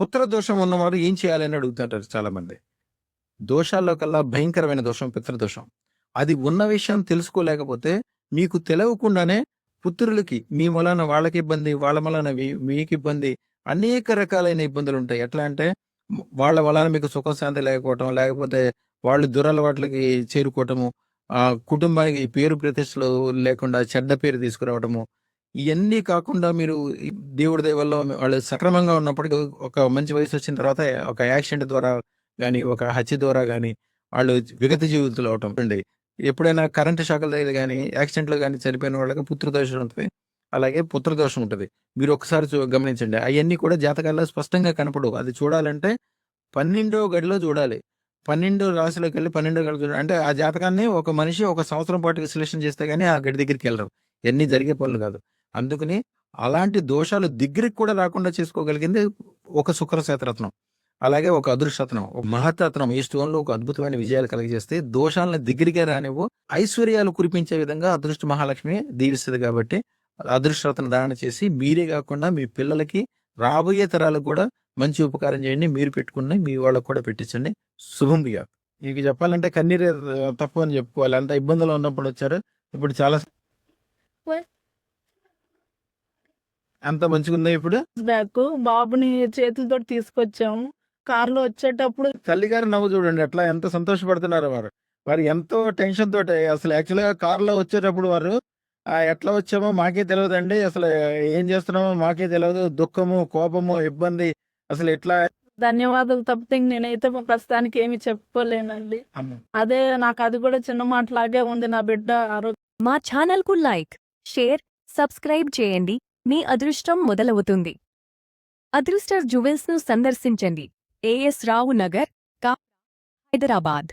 పుత్ర దోషం ఉన్నవారు ఏం చేయాలని అడుగుతుంటారు చాలా మంది. దోషాల్లో కల్లా భయంకరమైన దోషం పితృదోషం. అది ఉన్న విషయం తెలుసుకోలేకపోతే మీకు తెలవకుండానే పుత్రులకి మీ వలన వాళ్ళకి ఇబ్బంది, వాళ్ళ వలన మీకు ఇబ్బంది, అనేక రకాలైన ఇబ్బందులుంటాయి. ఎట్లా అంటే వాళ్ళ వలన మీకు సుఖశాంతి లేకపోవటం, లేకపోతే వాళ్ళు దురలవాట్లకి చేరుకోవటము, కుటుంబానికి పేరు ప్రతిష్టలు లేకుండా చెడ్డ పేరు తీసుకురావటము. ఇయన్నీ కాకుండా మీరు ఈ దేవుడి దయ వల్ల వాళ్ళు సక్రమంగా ఉన్నప్పటికీ ఒక మంచి వయసొచ్చిన తర్వాత ఒక యాక్సిడెంట్ ద్వారా గాని, ఒక హత్య ద్వారా గాని, వాళ్ళు విగత జీవితులు అవటం అండి. ఎప్పుడైనా కరెంట్ షాకులు తగిలి గాని, యాక్సిడెంట్‌లో గాని చనిపోయిన వాళ్ళకి పుత్రదోషం ఉంటది. అలాగే పుత్రదోషం ఉంటది. మీరు ఒకసారి గమనించండి. అయన్నీ కూడా జాతకాల్లో స్పష్టంగా కనపడవు. అది చూడాలంటే 12వ గడిలో చూడాలి. 12 రాశిలోకెళ్ళి 12 గడిలో చూడాలి. అంటే ఆ జాతకాన్ని ఒక మనిషి ఒక సంవత్సరం పాటు విశ్లేషణ చేస్తే గాని ఆ గడి దగ్గరికెళ్ళరు. ఇయన్నీ జరిగే పనులు కాదు. అందుకని అలాంటి దోషాలు దగ్గరికి కూడా రాకుండా చేసుకోగలిగింది ఒక శుక్ర శతరత్నం. అలాగే ఒక అదృష్టరత్నం, ఒక మహత్తరత్నం ఈ స్టోన్‌లో ఒక అద్భుతమైన విజయాలు కలుగజేస్తే దోషాలను దగ్గరికే రానివ్వు. ఐశ్వర్యాలు కురిపించే విధంగా అదృష్ట మహాలక్ష్మి దీవిస్తది కాబట్టి అదృష్టరత్న ధారణ చేసి మీరే కాకుండా మీ పిల్లలకి, రాబోయే తరాలకు కూడా మంచి ఉపకారం చేయండి. మీరు పెట్టుకున్నయి మీ వాళ్ళకి కూడా పెట్టించండి. శుభం భూయాత్. ఇక చెప్పాలంటే కన్నీరే తప్పు అని చెప్పుకోవాలి. అంత ఇబ్బందులో ఉన్నప్పుడు వచ్చారు. ఇప్పుడు చాలా అంత మంచిగుందా ఇప్పుడు? బ్యాక్ బాబుని చేతులతోటి తీసుకొచ్చాము. కార్‌లో వచ్చేటప్పుడు తల్లిగారి నవ్వు చూడండి ఎంత సంతోషపడుతున్నారో వారు. వారు ఎంతో టెన్షన్ తోటి అసలు యాక్చువల్‌గా కార్‌లో వచ్చేటప్పుడు వారు ఎట్లా వచ్చామో మాకే తెలవదండి. అసలు ఏం చేస్తున్నామో మాకే తెలవదు. దుఃఖము, కోపము, ఇబ్బంది అసలు ఎట్లా ధన్యవాదాలు తప్పితే నేనైతే ప్రస్తుతానికి ఏమి చెప్పుకోలేనండి. అమ్మ. అదే నాకు అది కూడా చిన్న మాటలాగే ఉంది. నా బిడ్డ మా ఛానల్‌కు లైక్, షేర్, సబ్స్క్రైబ్ చేయండి. మీ అదృష్టం మొదలవుతుంది. అదృష్ట జ్యువెల్స్‌ను సందర్శించండి. ఏఎస్ రావు నగర్, హైదరాబాద్.